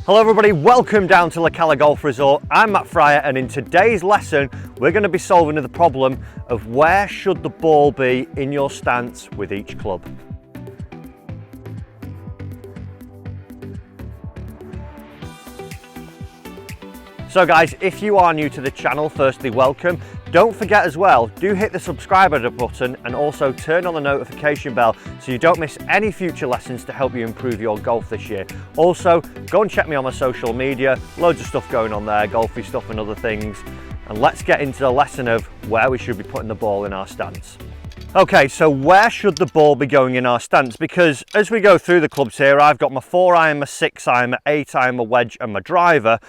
Hello everybody, welcome down to Nicklaus Golf Resort. I'm Matt Fryer, and in today's lesson we're going to be solving the problem of where should the ball be in your stance with each club. So guys, if you are new to the channel, firstly welcome. Don't forget as well, do hit the subscribe button and also turn on the notification bell so you don't miss any future lessons to help you improve your golf this year. Also, go and check me on my social media, loads of stuff going on there, golfy stuff and other things. And let's get into the lesson of where we should be putting the ball in our stance. Okay, so where should the ball be going in our stance? Because as we go through the clubs here, I've got my 4-iron, my 6-iron, my 8-iron, my wedge and my driver.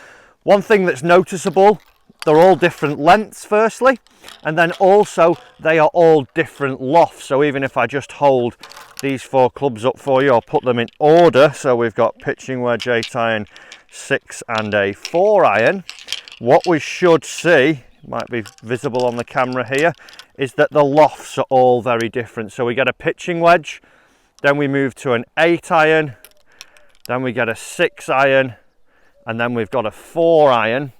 One thing that's noticeable, they're all different lengths firstly, and then also they are all different lofts. So even if I just hold these 4 clubs up for you, I'll put them in order. So we've got pitching wedge, 8-iron, 6 and a 4-iron. What we should see, might be visible on the camera here, is that the lofts are all very different. So we get a pitching wedge, then we move to an 8-iron, then we get a 6-iron, and then we've got a 4-iron.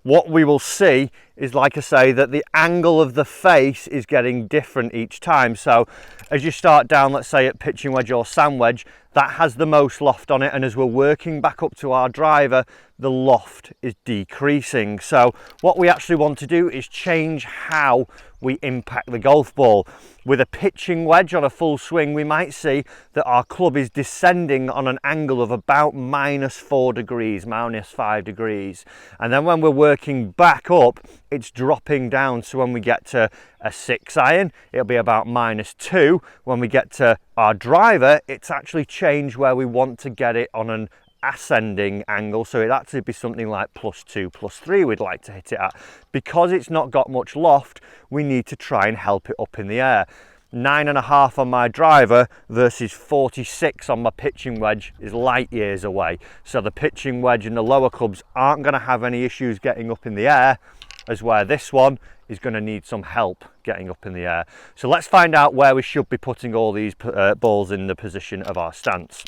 What we will see is, like I say, that the angle of the face is getting different each time. So as you start down, let's say at pitching wedge or sand wedge, that has the most loft on it, and as we're working back up to our driver, the loft is decreasing. So what we actually want to do is change how we impact the golf ball. With a pitching wedge on a full swing, we might see that our club is descending on an angle of about -4 degrees, -5 degrees. And then when we're working back up, it's dropping down. So when we get to a 6-iron, it'll be about -2. When we get to our driver, it's actually changed where we want to get it on an ascending angle, so it'd actually be something like +2, +3 we'd like to hit it at. Because it's not got much loft, we need to try and help it up in the air. 9.5 on my driver versus 46 on my pitching wedge is light years away. So the pitching wedge and the lower clubs aren't going to have any issues getting up in the air, as where this one is going to need some help getting up in the air. So let's find out where we should be putting all these balls in the position of our stance.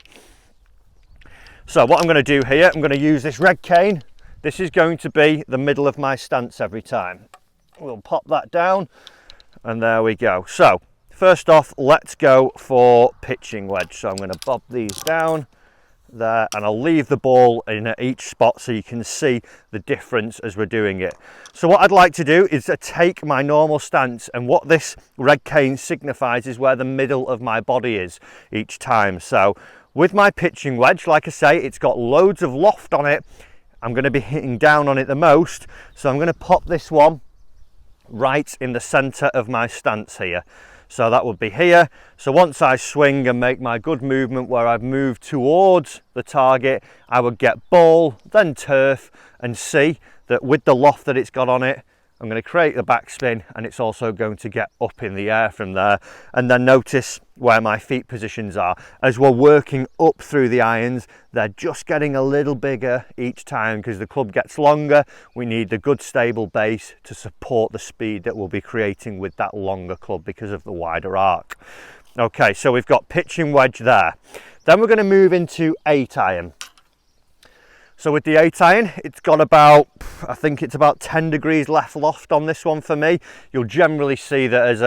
So what I'm going to do here, I'm going to use this red cane. This is going to be the middle of my stance every time. We'll pop that down, and there we go. So first off, let's go for pitching wedge. So I'm going to bob these down there, and I'll leave the ball in each spot so you can see the difference as we're doing it. So what I'd like to do is to take my normal stance, and what this red cane signifies is where the middle of my body is each time. So with my pitching wedge, like I say, it's got loads of loft on it. I'm going to be hitting down on it the most, so I'm going to pop this one right in the center of my stance here. So that would be here. So once I swing and make my good movement where I've moved towards the target, I would get ball, then turf, and see that with the loft that it's got on it, I'm going to create the backspin, and it's also going to get up in the air from there. And then notice where my feet positions are. As we're working up through the irons, they're just getting a little bigger each time because the club gets longer. We need the good stable base to support the speed that we'll be creating with that longer club because of the wider arc. Okay, so we've got pitching wedge there. Then we're going to move into 8-iron. So with the 8-iron, it's got about, I think it's about 10 degrees left loft on this one for me. You'll generally see that as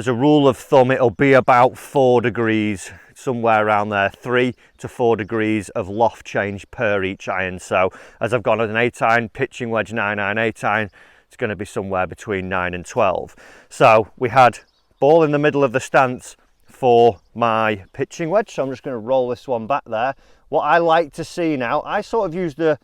a rule of thumb, it'll be about 4 degrees, somewhere around there, 3 to 4 degrees of loft change per each iron. So as I've gone at an 8-iron, pitching wedge 9-iron, 8-iron, it's going to be somewhere between 9 and 12. So we had ball in the middle of the stance for my pitching wedge. So I'm just going to roll this one back there. What I like to see now, I sort of use the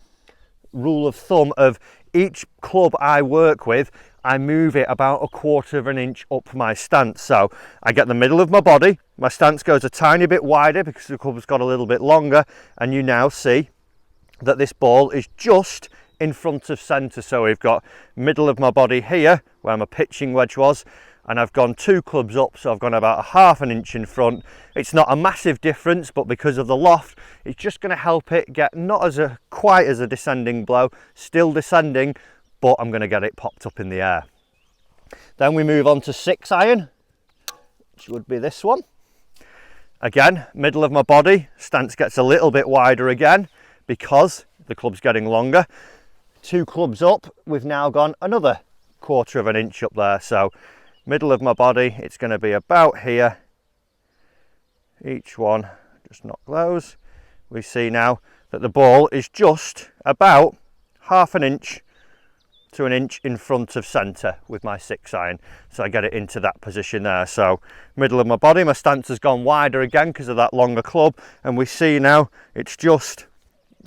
rule of thumb of each club I work with, I move it about 1/4 of an inch up my stance. So I get the middle of my body, my stance goes a tiny bit wider because the club's got a little bit longer, and you now see that this ball is just in front of centre. So we've got middle of my body here where my pitching wedge was, and I've gone 2 clubs up, so I've gone about 1/2 an inch in front. It's not a massive difference, but because of the loft, it's just going to help it get not as quite as a descending blow, still descending, but I'm going to get it popped up in the air. Then we move on to 6-iron, which would be this one. Again, middle of my body, stance gets a little bit wider again, because the club's getting longer. 2 clubs up, we've now gone another 1/4 of an inch up there. So middle of my body, it's going to be about here. Each one, just knock those. We see now that the ball is just about 1/2 inch to an inch in front of centre with my 6-iron. So I get it into that position there. So middle of my body, my stance has gone wider again because of that longer club. And we see now it's just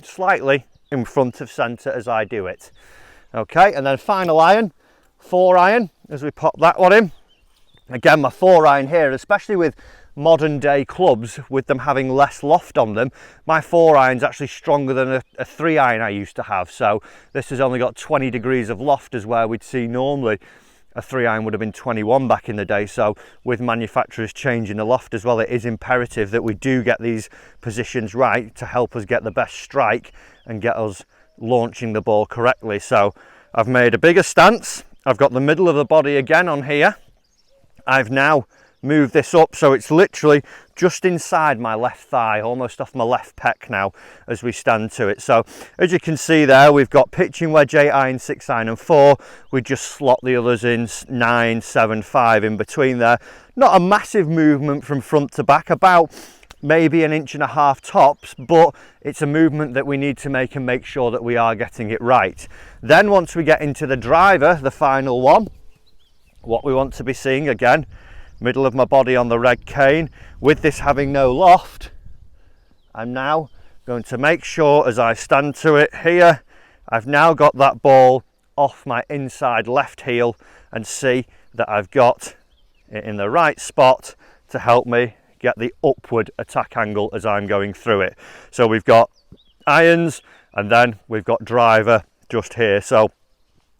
slightly in front of centre as I do it. Okay, and then final iron, 4-iron, as we pop that one in. Again, my 4-iron here, especially with modern day clubs, with them having less loft on them, my 4-iron's actually stronger than a 3-iron I used to have. So this has only got 20 degrees of loft, as where we'd see normally a 3-iron would have been 21 back in the day. So with manufacturers changing the loft as well, it is imperative that we do get these positions right to help us get the best strike and get us launching the ball correctly. So I've made a bigger stance. I've got the middle of the body again on here. I've now moved this up so it's literally just inside my left thigh, almost off my left pec now as we stand to it. So as you can see there, we've got pitching wedge, 8-iron, 6-iron and 4. We just slot the others in 9, 7, 5 in between there. Not a massive movement from front to back, about maybe 1.5 inches tops, but it's a movement that we need to make and make sure that we are getting it right. Then once we get into the driver, the final one, what we want to be seeing again, middle of my body on the red cane. With this having no loft, I'm now going to make sure as I stand to it here, I've now got that ball off my inside left heel and see that I've got it in the right spot to help me get the upward attack angle as I'm going through it. So we've got irons and then we've got driver just here. So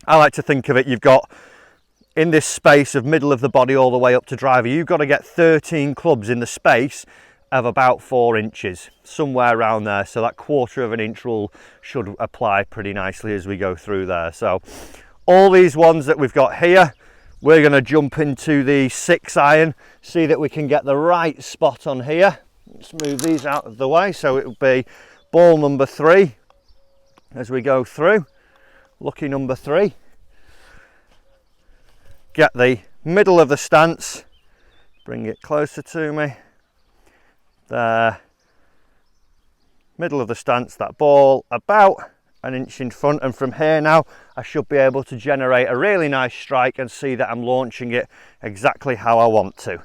I like to think of it, you've got in this space of middle of the body all the way up to driver, you've got to get 13 clubs in the space of about 4 inches, somewhere around there. So that 1/4 of an inch rule should apply pretty nicely as we go through there. So all these ones that we've got here, we're going to jump into the 6-iron, see that we can get the right spot on here. Let's move these out of the way. So it will be ball number 3 as we go through. Lucky number 3. Get the middle of the stance, bring it closer to me, there, middle of the stance, that ball about 1 inch in front, and from here now I should be able to generate a really nice strike and see that I'm launching it exactly how I want to.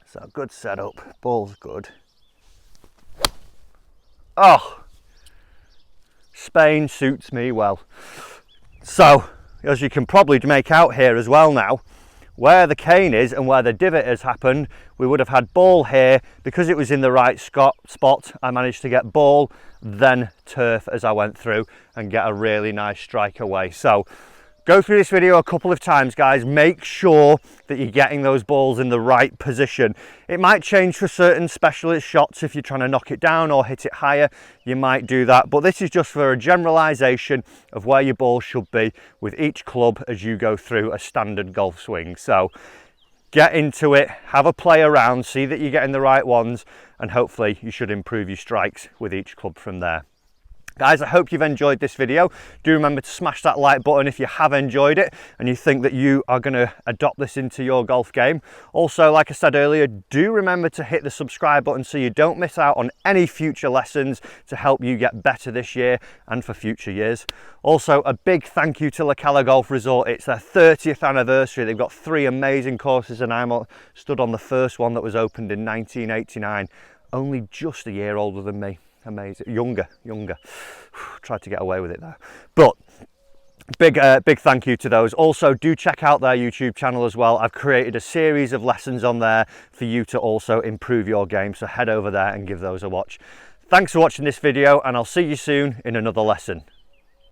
So good setup, ball's good. Oh, Spain suits me well. So as you can probably make out here as well now, where the cane is and where the divot has happened, we would have had ball here. Because it was in the right spot, I managed to get ball, then turf as I went through and get a really nice strike away. So go through this video a couple of times, guys. Make sure that you're getting those balls in the right position. It might change for certain specialist shots. If you're trying to knock it down or hit it higher, you might do that. But this is just for a generalization of where your ball should be with each club as you go through a standard golf swing. So get into it, have a play around, see that you're getting the right ones, and hopefully you should improve your strikes with each club from there. Guys, I hope you've enjoyed this video. Do remember to smash that like button if you have enjoyed it and you think that you are going to adopt this into your golf game. Also, like I said earlier, do remember to hit the subscribe button so you don't miss out on any future lessons to help you get better this year and for future years. Also, a big thank you to Nicklaus Golf Resort. It's their 30th anniversary. They've got 3 amazing courses and I'm stood on the first one that was opened in 1989. Only just a year older than me. Amazing. Younger. Tried to get away with it there. But big thank you to those. Also, do check out their YouTube channel as well. I've created a series of lessons on there for you to also improve your game. So head over there and give those a watch. Thanks for watching this video and I'll see you soon in another lesson.